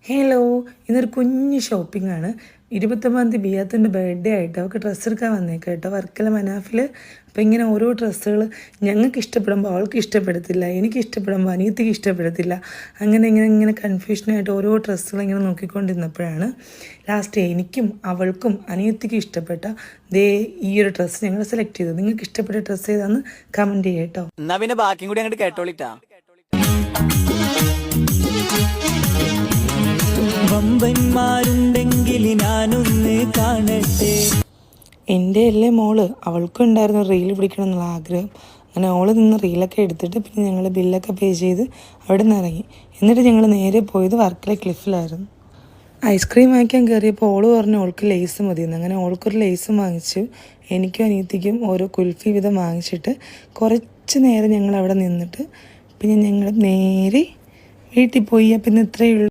Hello, ഇന്നൊരു കുഞ്ഞ് shopping ആണ്. 29 ബിയാത്തിൻ്റെ ബർത്ത്ഡേ ആയിട്ട് അവൾക്ക് ഡ്രസ്സ് എടുക്കാൻ വന്നേക്കാം കേട്ടോ, വർക്കല മനാഫിൽ. അപ്പോൾ ഇങ്ങനെ ഓരോ ഡ്രസ്സുകൾ ഞങ്ങൾക്ക് ഇഷ്ടപ്പെടുമ്പോൾ അവൾക്ക് ഇഷ്ടപ്പെടത്തില്ല, എനിക്ക് ഇഷ്ടപ്പെടുമ്പോൾ അനിയത്തിക്ക് ഇഷ്ടപ്പെടത്തില്ല. അങ്ങനെ ഇങ്ങനെ കൺഫ്യൂഷനായിട്ട് ഓരോ ഡ്രസ്സുകൾ ഇങ്ങനെ നോക്കിക്കൊണ്ടിരുന്നപ്പോഴാണ് ലാസ്റ്റ് എനിക്കും അവൾക്കും അനിയത്തിക്ക് ഇഷ്ടപ്പെട്ട ഈ ഒരു ഡ്രസ്സ് ഞങ്ങൾ സെലക്ട് ചെയ്തത്. നിങ്ങൾക്ക് ഇഷ്ടപ്പെട്ട ഡ്രസ്സ് ഏതാണെന്ന് കമൻറ്റ് ചെയ്യാം കേട്ടോ. എന്നാ പിന്നെ ബാക്കിയും കൂടി അങ്ങോട്ട് കേട്ടോളിട്ടാ. വമ്പന്മാരുണ്ടെങ്കിൽ ഞാനൊന്ന് കാണട്ടെ. എൻ്റെ അല്ലേ മോള്, അവൾക്കും ഉണ്ടായിരുന്നു റീൽ പിടിക്കണം എന്നുള്ള ആഗ്രഹം. അങ്ങനെ ഓള് നിന്ന് റീലൊക്കെ എടുത്തിട്ട് പിന്നെ ഞങ്ങൾ ബില്ലൊക്കെ പേ ചെയ്ത് അവിടെ നിന്ന് ഇറങ്ങി. എന്നിട്ട് ഞങ്ങൾ നേരെ പോയത് വർക്കല ക്ലിഫിലായിരുന്നു. ഐസ്ക്രീം വാങ്ങിക്കാൻ കയറിയപ്പോൾ ഓള് പറഞ്ഞു ഓൾക്ക് ലേസ് മതിയെന്ന്. അങ്ങനെ ഓൾക്കൊരു ലേസും വാങ്ങിച്ചു. എനിക്കും അനിയത്തിക്കും ഓരോ കുൽഫി വിധം വാങ്ങിച്ചിട്ട് കുറച്ച് നേരം ഞങ്ങൾ അവിടെ നിന്നിട്ട് പിന്നെ ഞങ്ങൾ നേരെ വീട്ടിൽ പോയി. അപ്പം ഇന്ന് ഇത്രയേ ഉള്ളൂ.